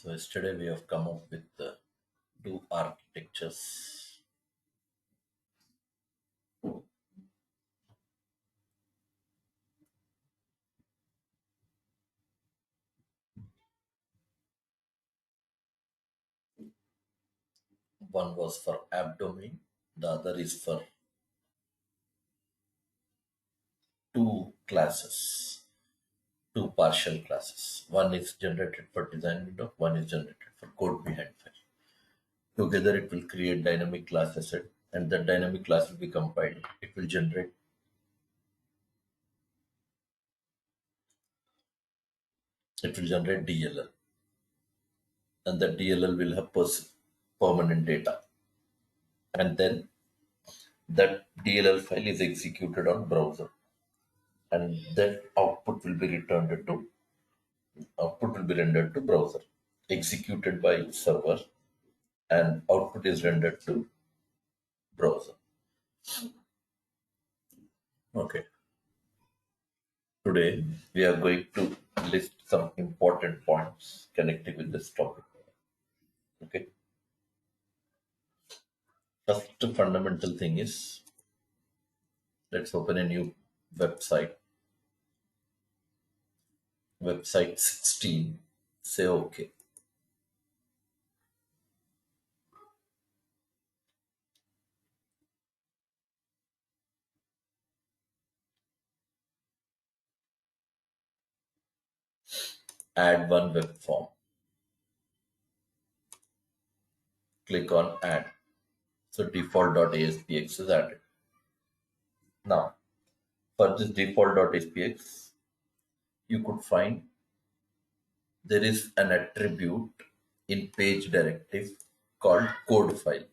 So yesterday we have come up with two architectures. One was for abdomen, the other is for two classes, two partial classes. One is generated for design window, one is generated for code behind file. Together it will create dynamic class asset, and that dynamic class will be compiled. It will generate DLL, and that DLL will have permanent data. And then that DLL file is executed on browser, and that output will be rendered to browser, executed by server, and output is rendered to browser. Okay. Today we are going to list some important points connected with this topic. Okay. First fundamental thing is, let's open a new website. Website 16. Say okay. Add one web form. Click on add. So default.aspx is added. Now, for this default.aspx, you could find there is an attribute in page directive called code file,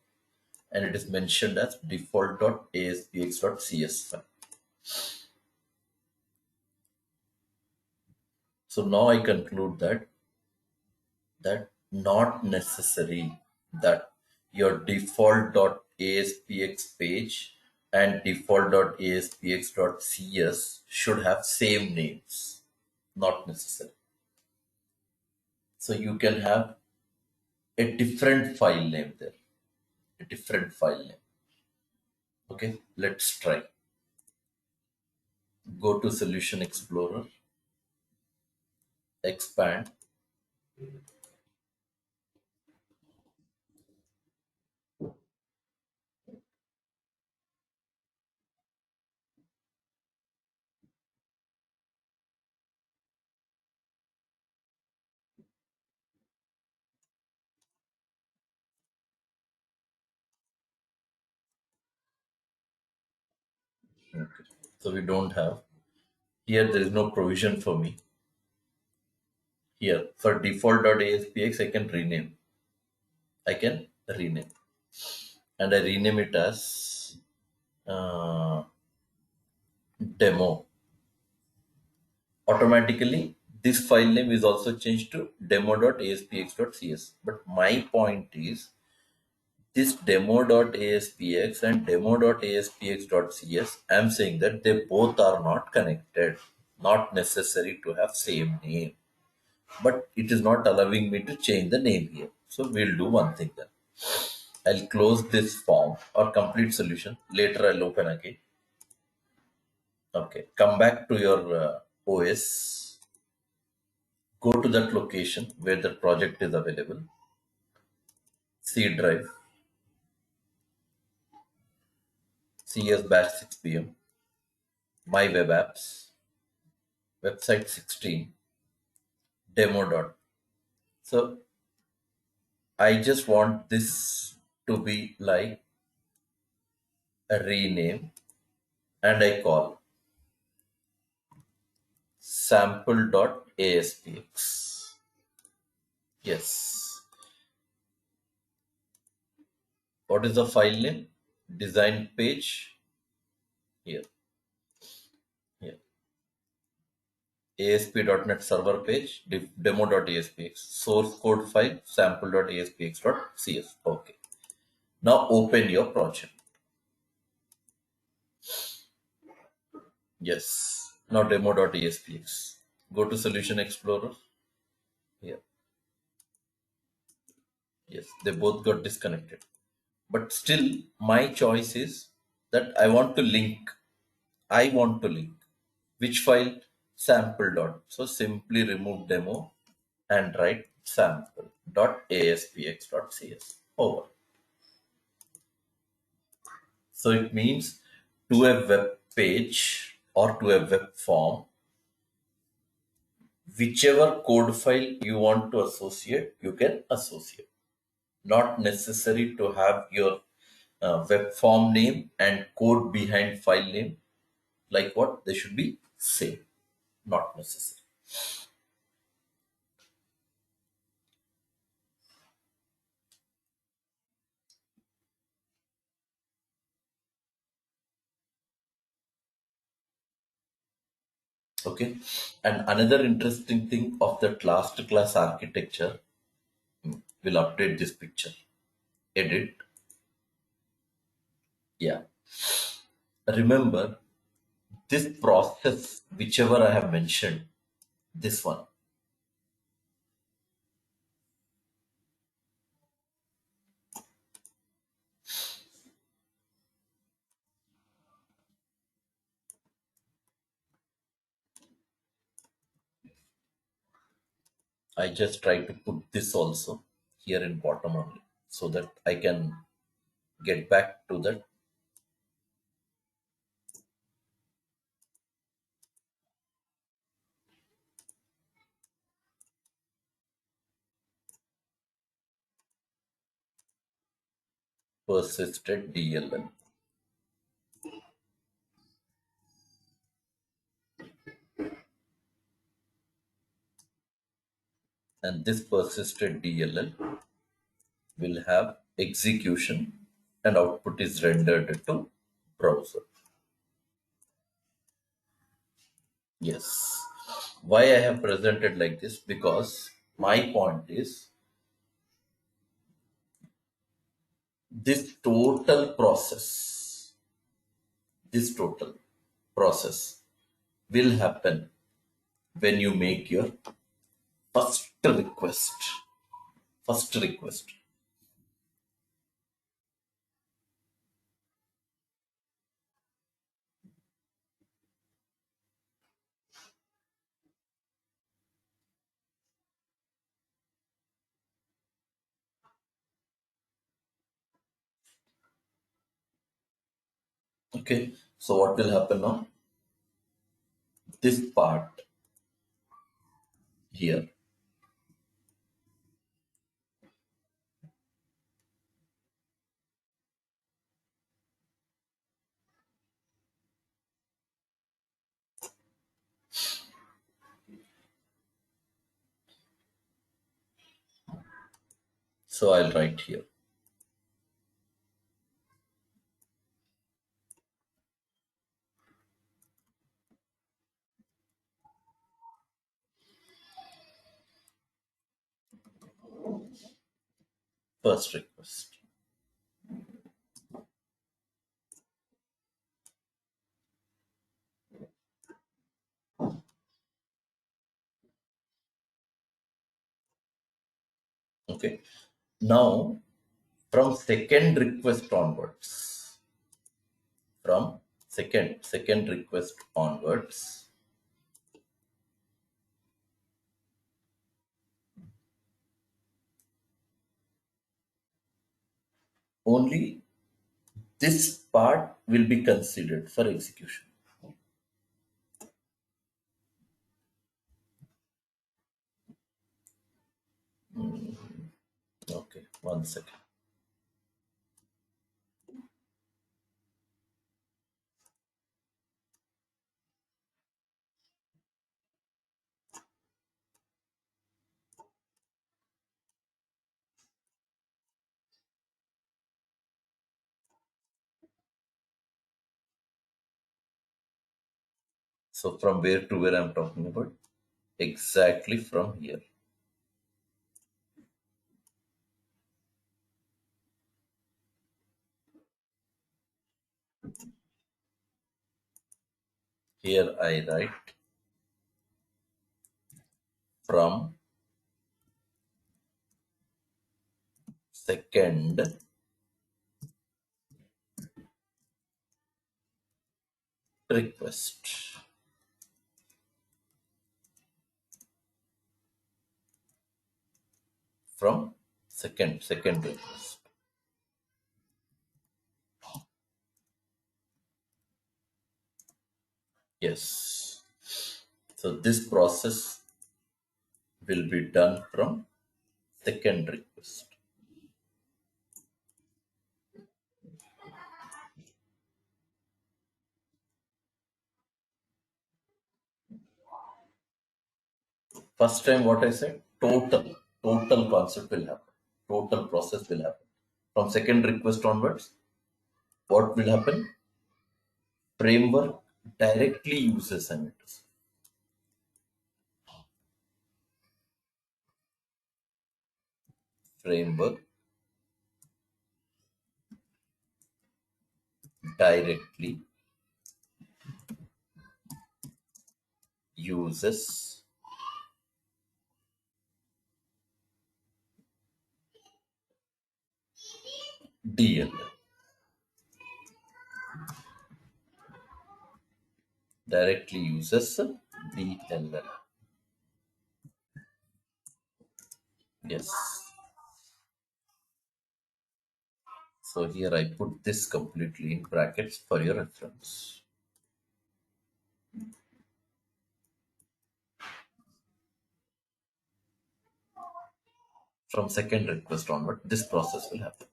and it is mentioned as default.aspx.cs file. So now I conclude that not necessary that your default.aspx page and default.aspx.cs should have same names. Not necessary. So you can have a different file name there. A different file name. Okay, let's try. Go to Solution Explorer, expand. Okay. So we don't have, here there is no provision for me. Here for default.aspx I can rename. And I rename it as demo. Automatically this file name is also changed to demo.aspx.cs. But my point is, this demo.aspx and demo.aspx.cs, I am saying that they both are not connected, not necessary to have same name. But it is not allowing me to change the name here. So we'll do one thing then. I'll close this form or complete solution. Later I'll open again. Okay, come back to your OS. Go to that location where the project is available. C drive. CS-6pm. My web apps. Website 16. Demo. So I just want this to be like a rename, and I call sample.aspx. Yes. What is the file name? Design page. Here. ASP.NET server page, demo.aspx. Source code file, sample.aspx.cs. Okay. Now open your project. Yes. Now demo.aspx. Go to Solution Explorer. Here. Yes, they both got disconnected. But still, my choice is that I want to link. I want to link. Which file? Sample dot. So simply remove demo and write sample dot aspx dot cs over. So it means to a web page or to a web form, whichever code file you want to associate, you can associate. Not necessary to have your web form name and code behind file name. Like what? They should be same. Not necessary. Okay. And another interesting thing of that last class architecture, we'll update this picture. Edit. Yeah. Remember this process, whichever I have mentioned, this one. I just try to put this also here in bottom only so that I can get back to that persisted DLL. And this persisted DLL will have execution and output is rendered to browser. Yes. Why I have presented like this? Because my point is this total process, this total process will happen when you make your first request. First request. Okay. So what will happen now? This part here. So I'll write here. First request. Okay. Now from second request onwards, from second request onwards, only this part will be considered for execution. Okay, one second. So from where to where I'm talking about? Exactly from here. Here I write from second request. From second request. Yes. So this process will be done from second request. First time what I said, total concept will happen. Total process will happen. From second request onwards, what will happen? Framework directly uses emitters. Framework directly uses DLL. Directly uses DLL. Yes. So here I put this completely in brackets for your reference. From second request onward, this process will happen.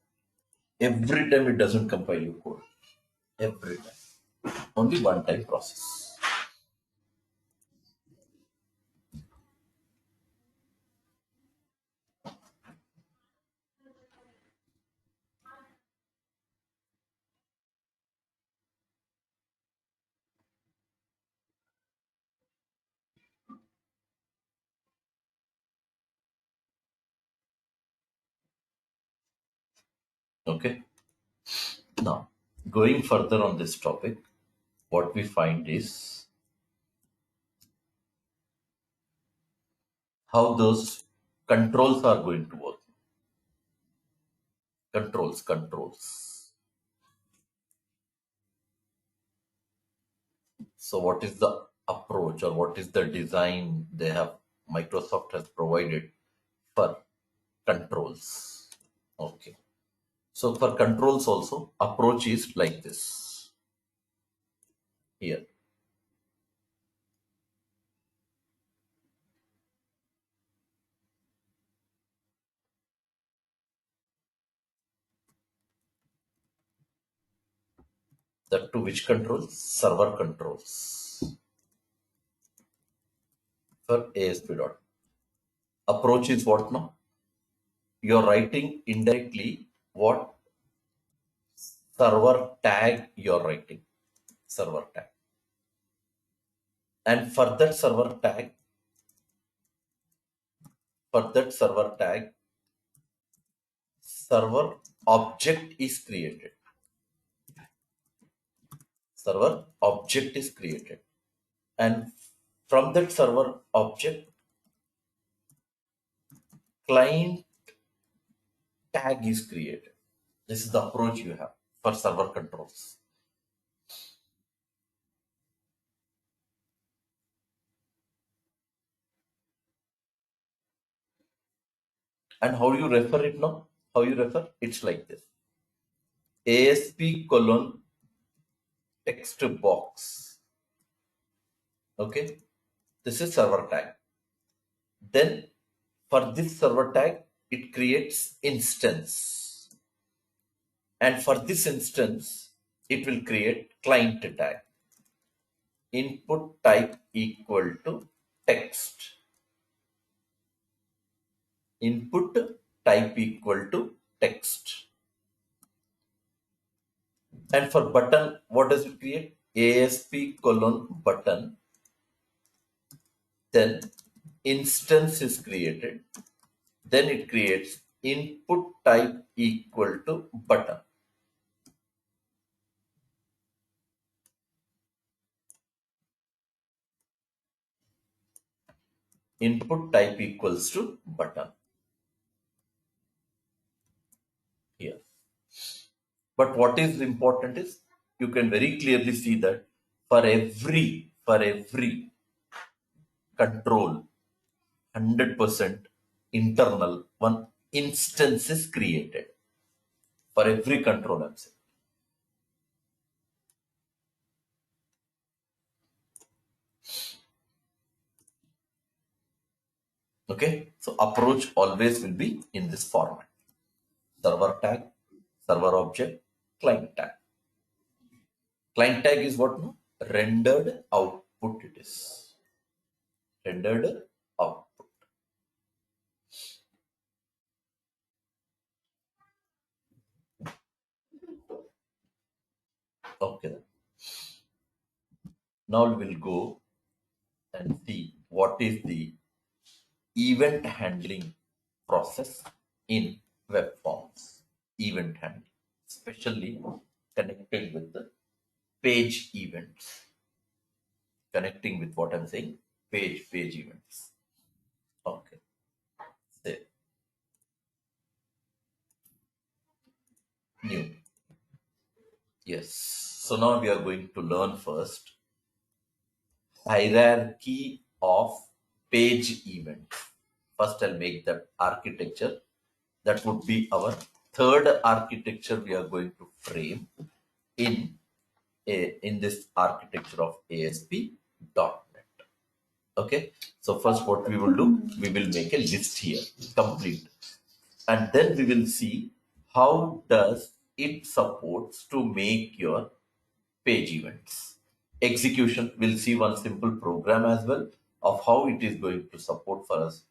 Every time it doesn't compile your code. Every time. Only one time process. Okay. Now, going further on this topic, what we find is how those controls are going to work. Controls. So what is the approach or what is the design they have Microsoft has provided for controls? Okay. So for controls also, approach is like this. Here. That to which controls? Server controls. For ASP dot. Approach is what now? You're writing indirectly what server tag you're writing. Server tag. And for that server tag, server object is created. Server object is created. And from that server object, client tag is created. This is the approach you have for server controls. And how you refer it now? How you refer? It's like this. ASP colon text box. Okay. This is server tag. Then for this server tag, it creates instance. And for this instance, it will create client tag. Input type equal to text. Input type equal to text. And for button, what does it create? ASP colon button. Then instance is created. Then it creates input type equal to button. Input type equals to button. But what is important is you can very clearly see that for every control 100% internal one instance is created for every control I'm saying. Okay, so approach always will be in this format: server tag, server object, client tag. Client tag is what? No, rendered output. It is rendered output. Okay, then. Now we will go and see what is the event handling process in web forms. Event handling, especially connected with the page events. Connecting with what I'm saying, page events. Okay, there. New. Yes. So now we are going to learn first hierarchy of page events. First, I'll make that architecture. That would be our third architecture we are going to frame in in this architecture of ASP.NET. Okay. So first, what we will do, we will make a list here, complete, and then we will see how does it supports to make your page events. Execution, we'll see one simple program as well of how it is going to support for us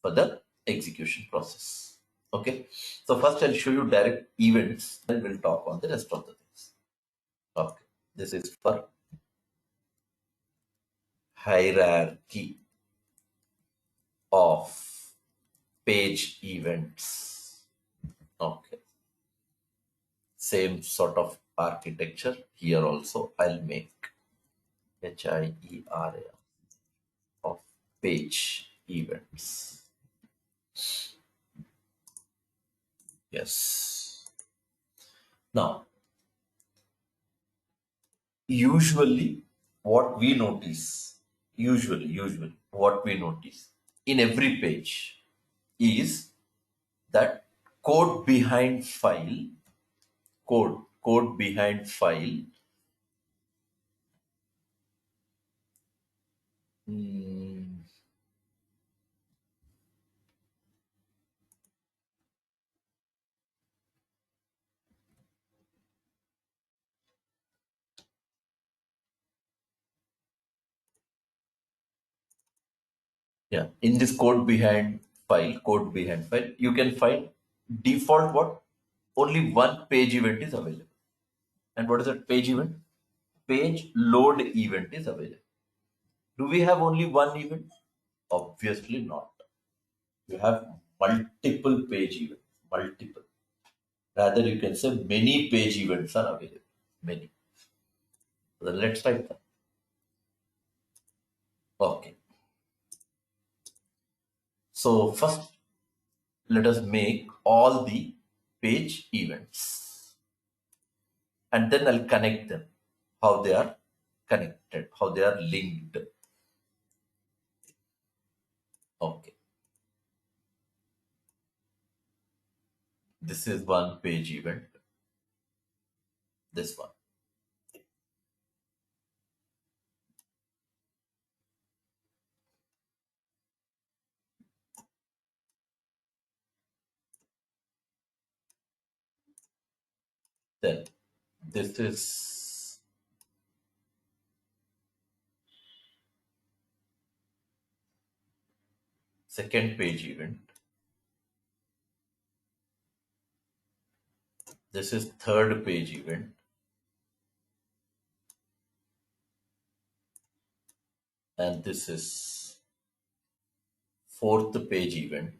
for the execution process. Okay, so first I'll show you direct events, then we'll talk on the rest of the things. Okay, this is for hierarchy of page events. Okay, same sort of architecture here also. I'll make HIERA of page events. Yes. Now, usually what we notice, usually what we notice in every page is that code behind file, code behind file. Hmm, yeah, in this code behind file, you can find default what? Only one page event is available. And what is that page event? Page load event is available. Do we have only one event? Obviously not. You have multiple page events, multiple. Rather, you can say many page events are available. Many. So then let's type that. Okay. So first, let us make all the page events. And then I'll connect them. How they are connected, how they are linked. Okay. This is one page event. This one. Then this is second page event. This is third page event. And this is fourth page event.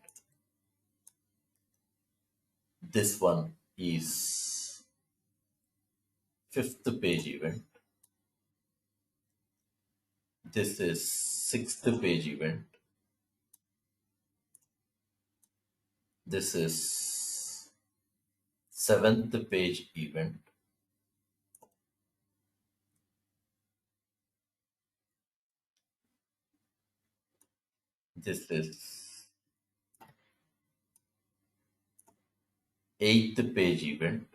This one is fifth page event. This is sixth page event. This is 7th page event. This is 8th page event.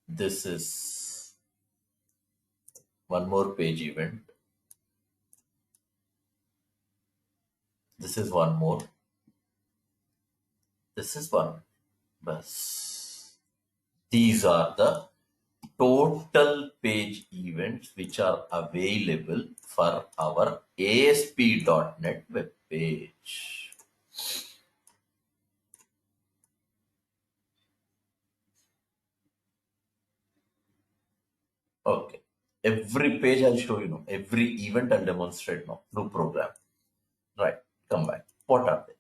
This is one more page event. This is one more. This is one. Bas. These are the total page events which are available for our ASP.NET web page. Okay. Every page I'll show you now. Every event I'll demonstrate now. New program. Right. Come back. What are they?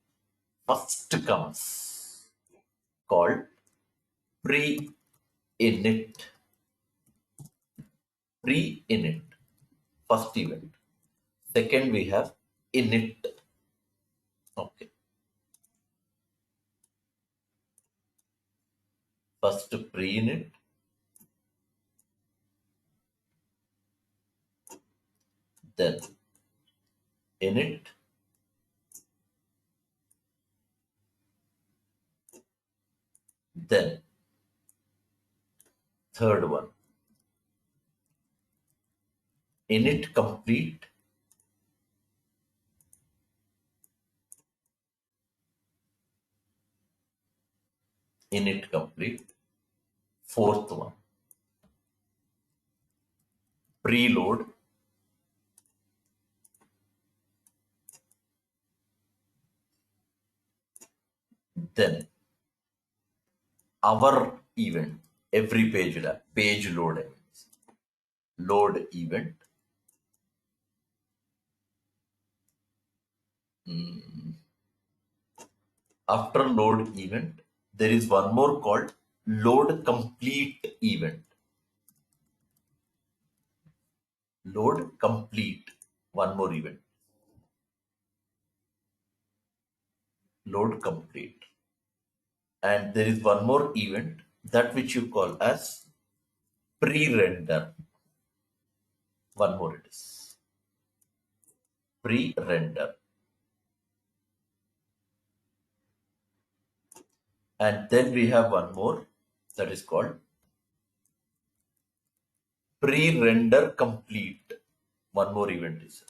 First comes called pre-init. Pre-init. First event. Second we have init. Okay. First pre-init. Then init. Then third one, init complete. Init complete. Fourth one, preload. Then our event, every page will have page load events. Load event. After load event, there is one more called load complete event. Load complete. One more event. Load complete. And there is one more event, that which you call as pre-render. One more it is. Pre-render. And then we have one more that is called pre-render complete. One more event is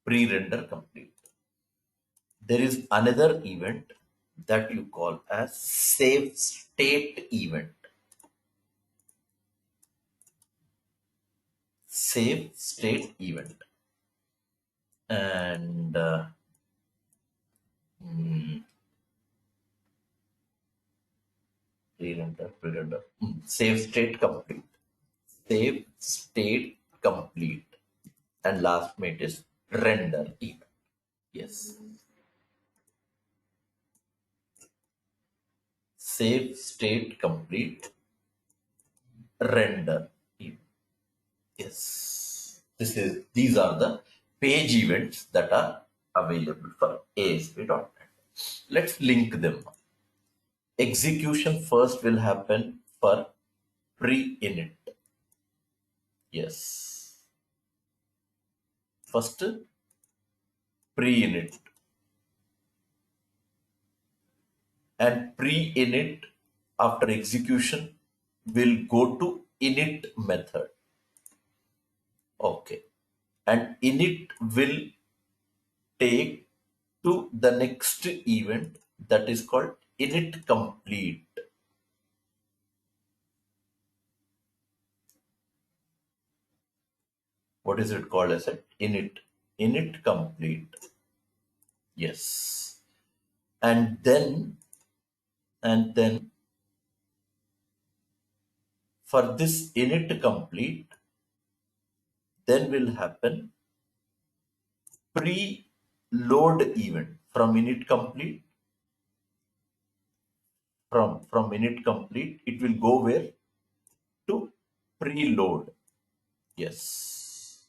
pre-render complete. There is another event that you call as save state event. Save state event. And pre-render. Save state complete. Save state complete. And last mate is render event. Yes. Save state complete. Render event. Yes. These are the page events that are available for ASP.NET. Let's link them. Execution first will happen for pre-init. Yes. First pre-init. And pre-init after execution will go to init method. Okay. And init will take to the next event that is called init complete. What is it called as a init complete? Yes. And then for this init complete, then will happen pre-load event from init complete. From init complete, it will go where? To preload. Yes.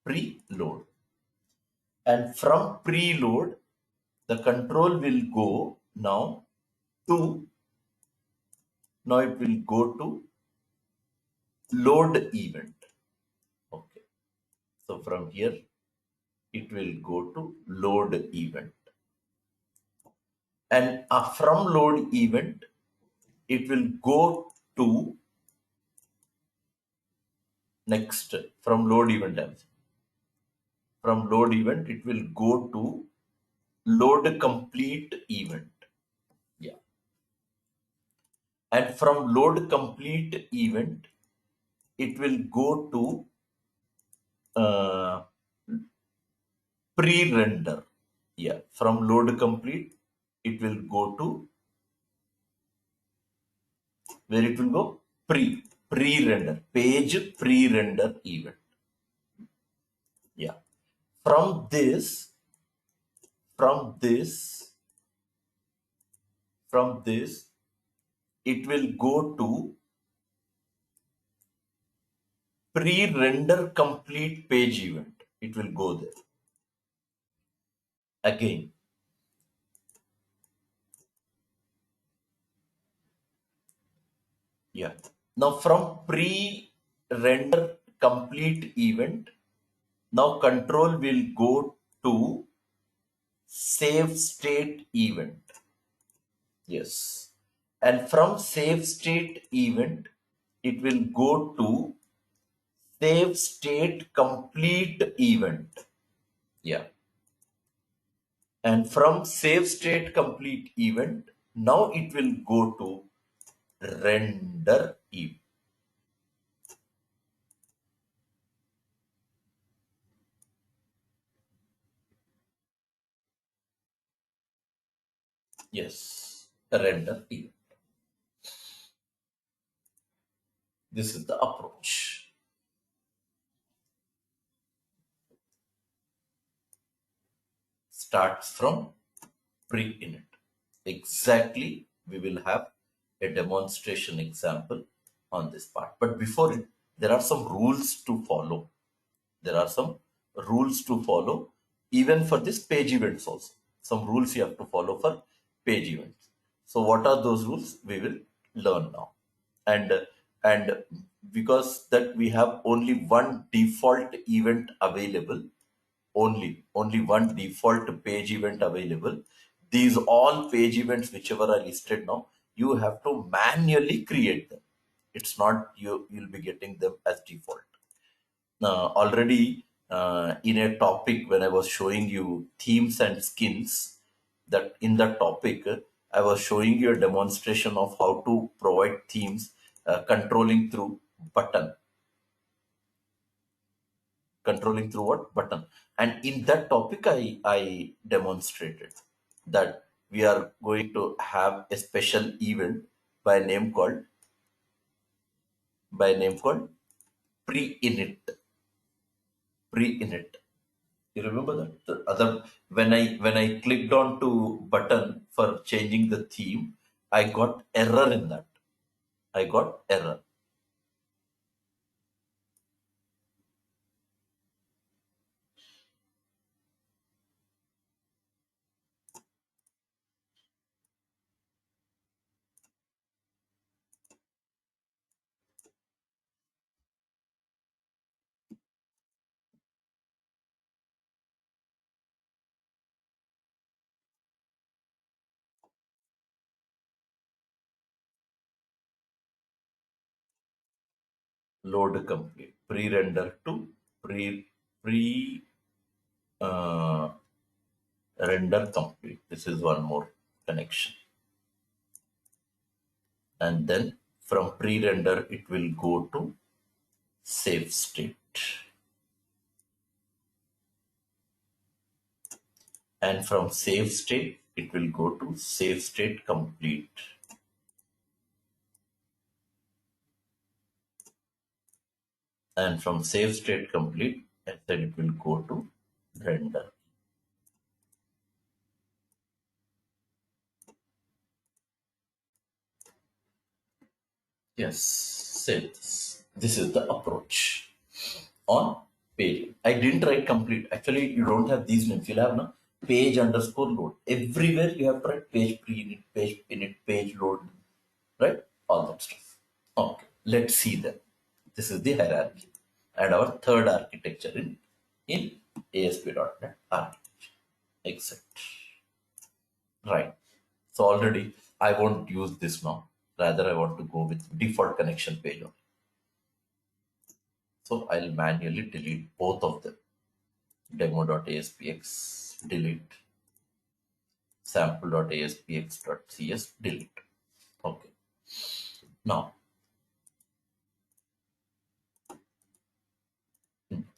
preload. And from preload, the control will go to, now it will go to load event. Okay. So from here, it will go to load event. And from load event, it will go to next from load event. From load event, it will go to load complete event. Yeah. And from load complete event, it will go to pre-render. Yeah. From load complete, it will go to where it will go? Pre-render. Page pre-render event. Yeah. From this, from this, from this, it will go to pre-render complete page event. It will go there. Again. Yeah. Now from pre-render complete event, now control will go to save state event. Yes. And from save state event, it will go to save state complete event. Yeah. And from save state complete event, now it will go to render event. Yes. Render event. This is the approach. Starts from pre-init. Exactly, we will have a demonstration example on this part. But before it, there are some rules to follow. There are some rules to follow even for this page events also. Some rules you have to follow for page events. So what are those rules? We will learn now. And because that we have only one default event available, only one default page event available. These all page events whichever are listed now, you have to manually create them. It's not you'll be getting them as default. Already in a topic when I was showing you themes and skins, that in that topic I was showing you a demonstration of how to provide themes controlling through button, controlling through what button. And in that topic I demonstrated that we are going to have a special event by name called pre-init. Pre-init, you remember that the other, when I clicked on to button for changing the theme, I got error in that. I got error. Load complete, pre-render to pre uh, render complete. This is one more connection. And then from pre-render it will go to save state, and from save state it will go to save state complete, and from save state complete and then it will go to render. Yes, say this is the approach on page. I didn't write complete. Actually, you don't have these names. You'll have no page underscore load. Everywhere you have to write page pre init, page init, page load, right? All that stuff. Okay, let's see that. This is the hierarchy and our third architecture in ASP.NET architecture. Exit. Right. So already I won't use this now. Rather, I want to go with default connection page only. So I'll manually delete both of them. Demo.aspx delete, sample.aspx.cs delete. Okay. Now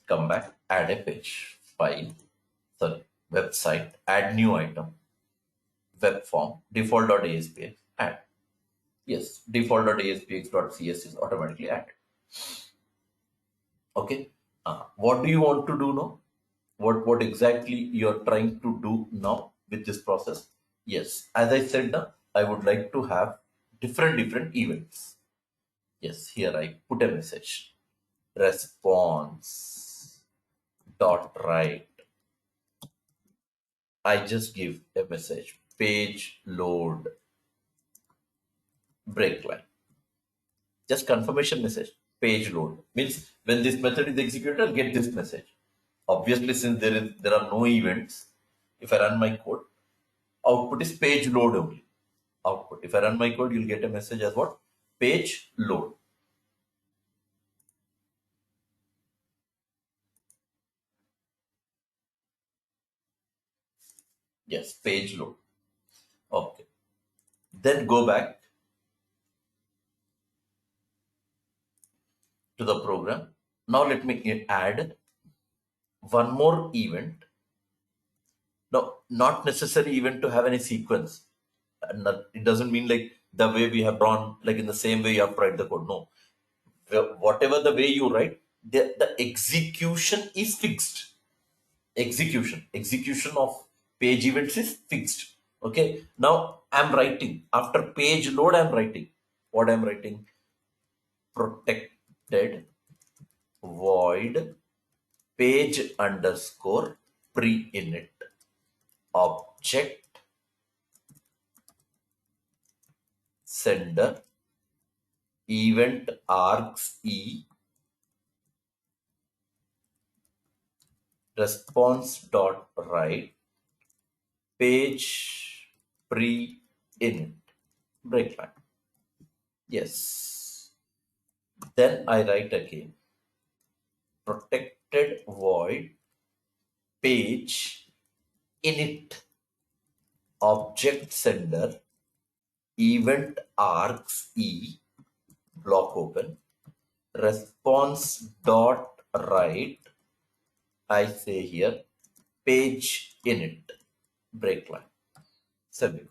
come back, add a page, file, sorry, website, add new item, web form, default.aspx, add. Yes, default.aspx.cs is automatically added. Okay. What do you want to do now? What exactly you're trying to do now with this process? Yes, as I said now, I would like to have different events. Yes, here I put a message. Response dot write. I just give a message. Page load break line. Just confirmation message. Page load means when this method is executed, I'll get this message. Obviously, since there are no events, if I run my code, output is page load only. Output. If I run my code, you'll get a message as what? Page load. Yes, page load. Okay. Then go back to the program. Now let me add one more event. No, not necessary event to have any sequence. It doesn't mean like the way we have drawn, like in the same way you have to write the code. No. Whatever the way you write, the execution is fixed. Execution of page events is fixed. Okay. Now I'm writing. After page load, I'm writing. What I'm writing? Protected void page underscore pre-init object sender event args e response dot write page pre-init breakline. Yes. Then I write again protected void page init object sender event args e block open response dot write. I say here page init breakline. Semicolon.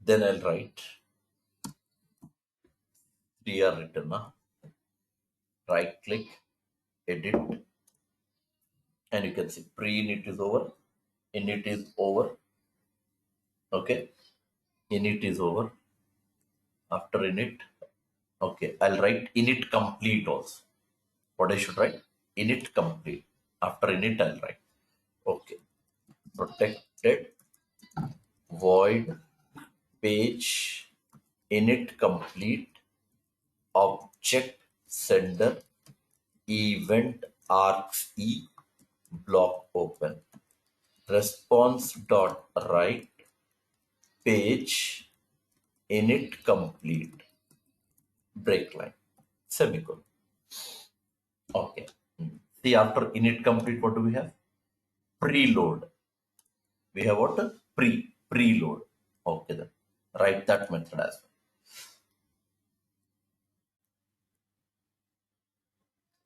Then I'll write 3 are written. Right click, edit, and you can see pre-init is over, init is over. Okay, init is over. After init, okay, I'll write init complete also. What I should write? Init complete. After init, I'll write. Okay, protected void page init complete object sender event args e block open response dot write page init complete breakline semicolon. Okay. See, after init complete, what do we have? Preload. We have what? Preload. Okay, then write that method as well.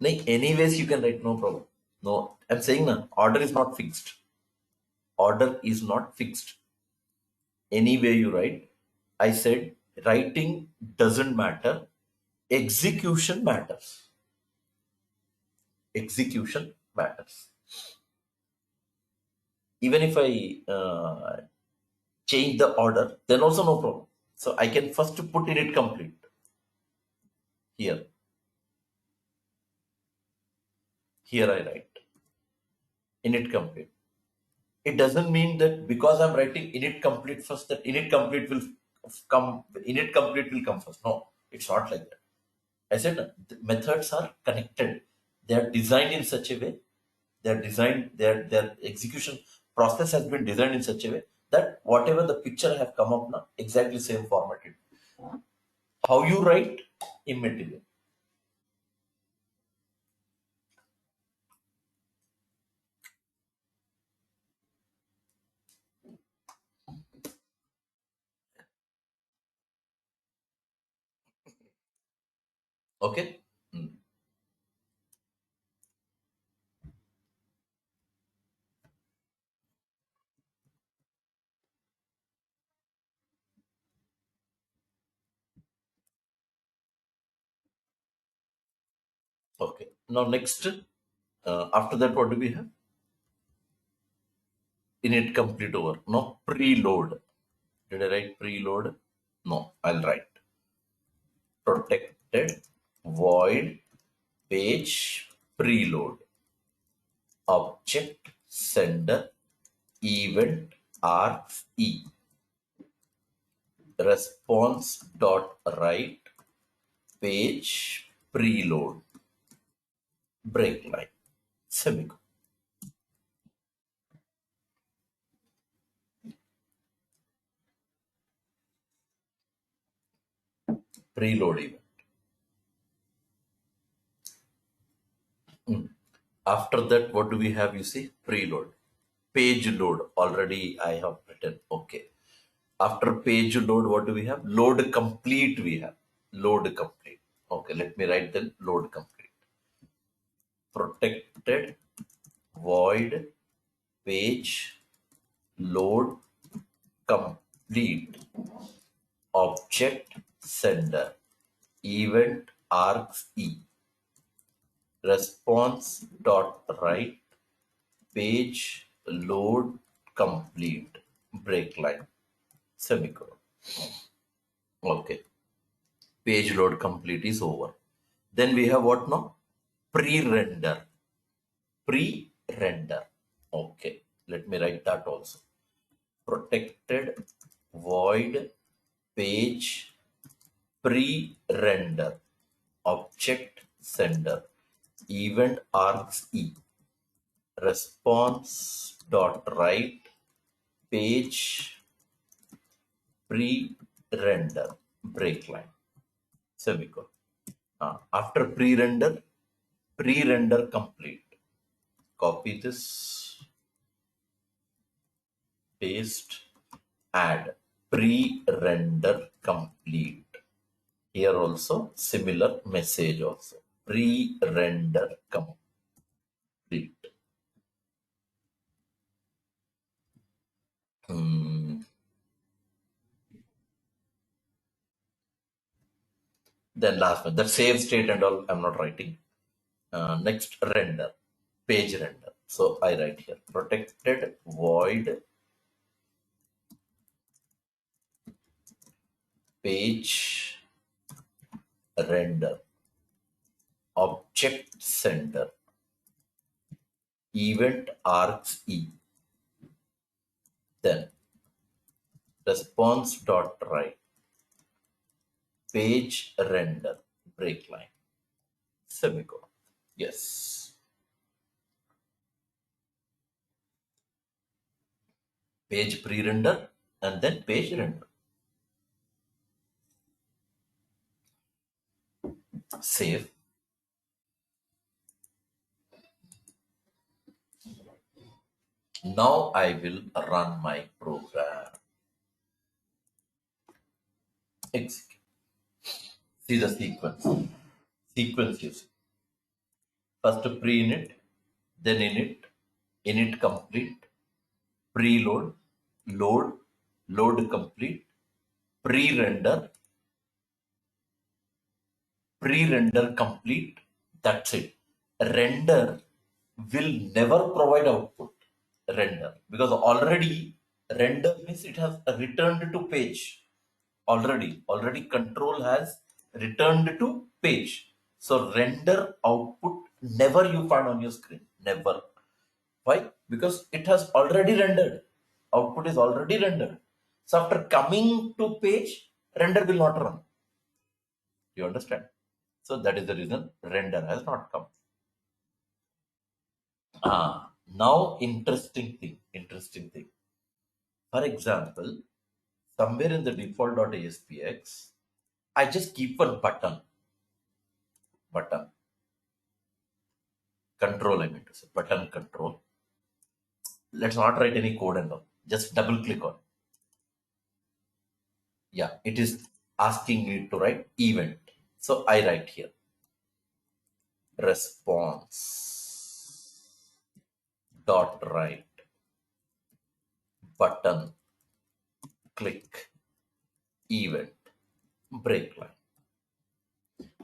Like, anyways, you can write, no problem. No, I'm saying no, order is not fixed. Order is not fixed. Any way you write, I said writing doesn't matter. Execution matters. Execution matters. Even if I change the order, then also no problem. So I can first put init complete here. Here I write init complete. It doesn't mean that because I'm writing init complete first, that init complete will come first. No, it's not like that. I said the methods are connected. They are designed in such a way. They are designed. Their execution process has been designed in such a way that whatever the picture have come up now, exactly same formatted. How you write, immaterial. Okay. Hmm. Okay. Now next, after that, what do we have? Init complete over. No preload. Did I write preload? No, I'll write protected void page preload object sender event args e response dot write page preload break line semicolon. Preload event. After that, what do we have? You see, preload. Page load. Already I have written. Okay. After page load, what do we have? Load complete we have. Load complete. Okay, let me write then load complete. Protected void page load complete object sender event args e response dot write page load complete break line semicolon. Okay, page load complete is over. Then we have what now? Pre-render. Pre-render. Okay, let me write that also. Protected void page pre-render object sender event args e response dot write page pre-render break line semicolon. After pre-render, pre-render complete. Copy this, paste, add pre-render complete. Here also similar message also. Pre-render complete. Hmm. Then last one, that save state and all I'm not writing. Next render, page render. So I write here protected void page render object sender event args e then response dot write page render break line semicolon. Yes, page pre-render and then page render. Save. Now I will run my program. Execute. See the sequence. Sequence you see. First pre-init, then init, init complete, preload, load, load complete, pre-render, pre-render complete. That's it. Render will never provide output. Render because already render means it has returned to page. already control has returned to page. So render output never you find on your screen. Never. Why? Because it has already rendered. Output is already rendered. So after coming to page, render will not run. You understand? So that is the reason render has not come. Now interesting thing. Interesting thing. For example, somewhere in the default.aspx, I just keep one button control. I mean to say button control. Let's not write any code and all. Just double click on. Yeah, it is asking me to write event. So I write here response dot write button click event break line.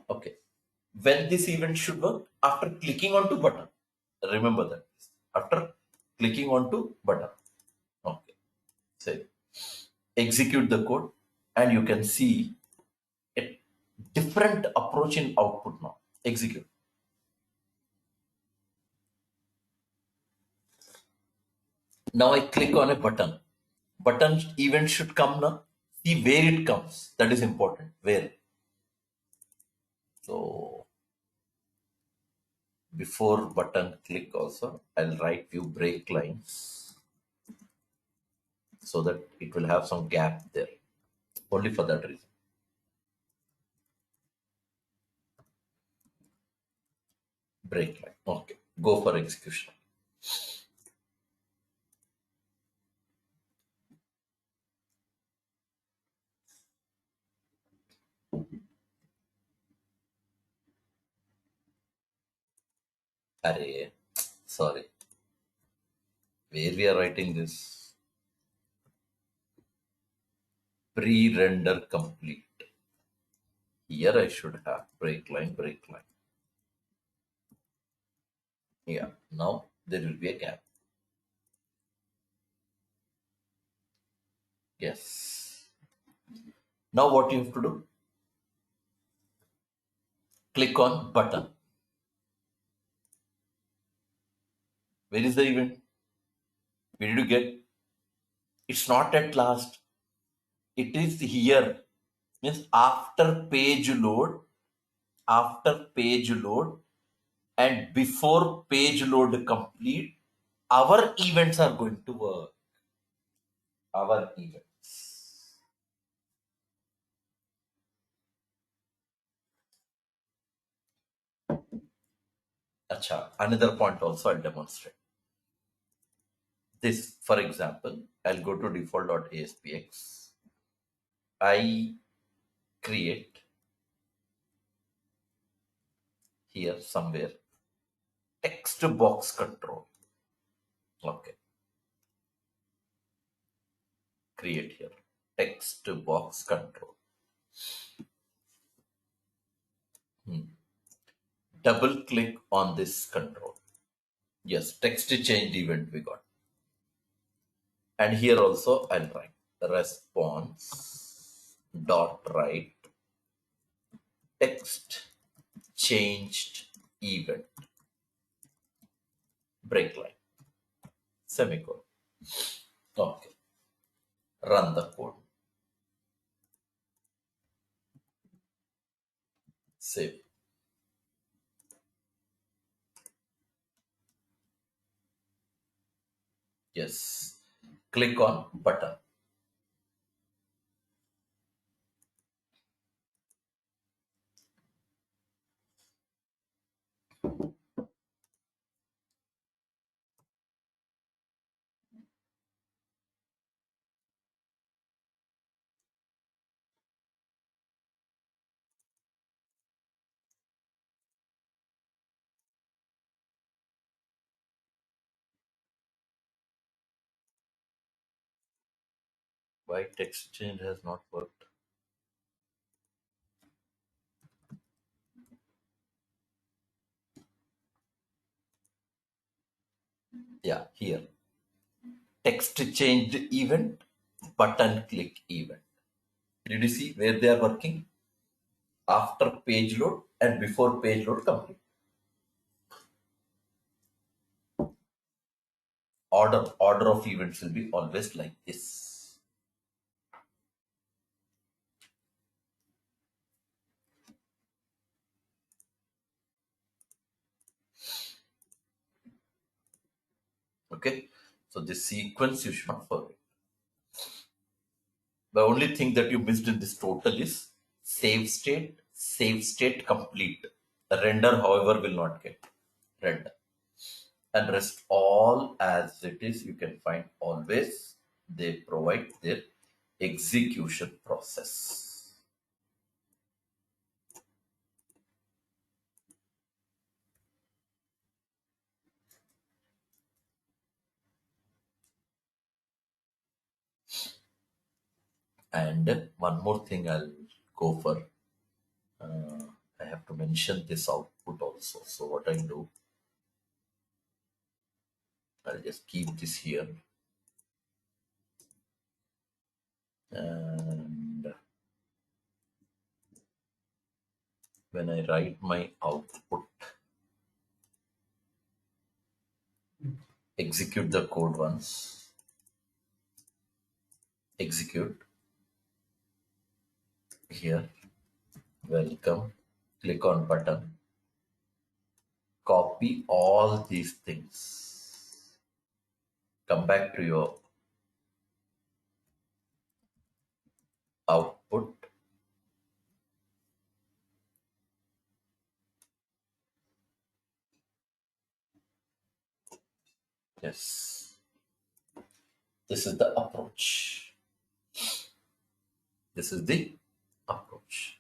Okay. When this event should work after clicking onto button. Remember that after clicking onto button. Okay. Save. Execute the code and you can see a different approach in output now. Execute. Now I click on a button. Button event should come now. See where it comes. That is important. Where? So before button click also, I'll write few break lines so that it will have some gap there. Only for that reason. Break line. Okay. Go for execution. Array. Sorry. Where we are writing this? Pre-render complete. Here I should have break line. Yeah. Now there will be a gap. Yes. Now what you have to do? Click on button. Where is the event? Where did you get? It's not at last. It is here. Means after page load, and before page load complete, our events are going to work. Our events. Acha, another point also I'll demonstrate. This, for example, I'll go to default.aspx. I create here somewhere text box control. Okay. Create here text box control. Double click on this control. Yes, text change event we got. And here also I'll write response dot write text changed event break line semicolon. Okay. Run the code. Save. Yes. Click on button. Why text change has not worked? Yeah, here. Text changed event, button click event. Did you see where they are working? After page load and before page load complete. Order of events will be always like this. Okay, so this sequence you should not forget. The only thing that you missed in this total is save state complete. Render, however, will not get render. And rest all as it is, you can find always they provide their execution process. And one more thing I'll go for. I have to mention this output also. So what I do, I'll just keep this here. And when I write my output, execute the code once, execute here, welcome, click on button, copy all these things, come back to your output, yes, this is the approach, this is the approach.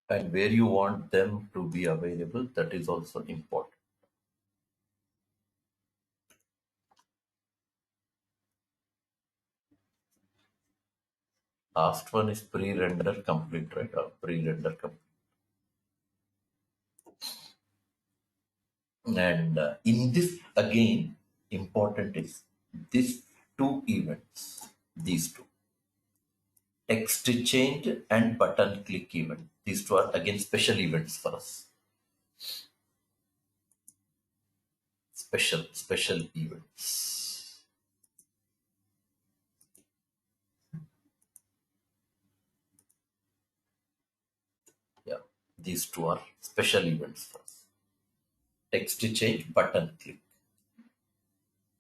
And where you want them to be available, that is also important. Last one is pre-render complete, right? Or pre-render complete. And in this, again, important is these two events, these two, text change and button click event. These two are again special events for us. Special events. Yeah, these two are special events for us. Text change, button click.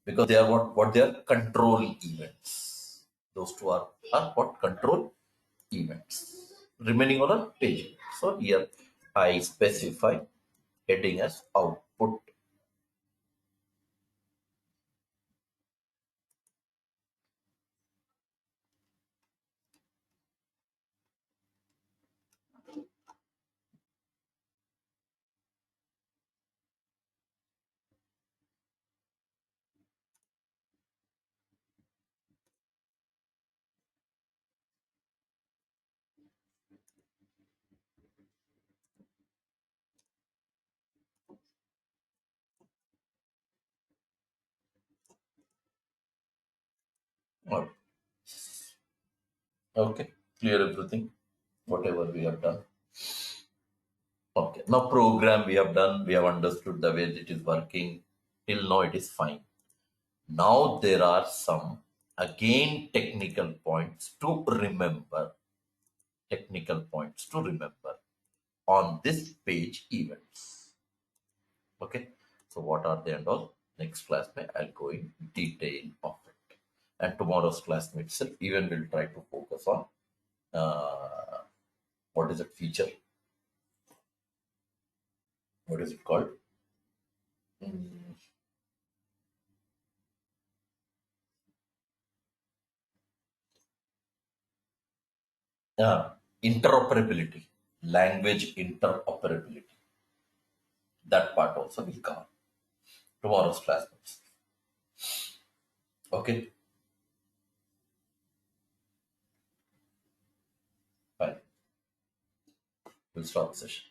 Because they are what they are control events. Those two are what control events remaining on a page. So here I specify heading as output. Okay, clear everything, whatever we have done. Okay, now program we have done, we have understood the way it is working. Till now it is fine. Now there are some again technical points to remember on this page events. Okay, so what are they and all? Next class may I'll go in detail of it. And tomorrow's class may itself even will try to focus on uh, what is it feature? What is it called? Mm, interoperability, language interoperability. That part also will come tomorrow's class notes. Okay, fine. We'll stop the session.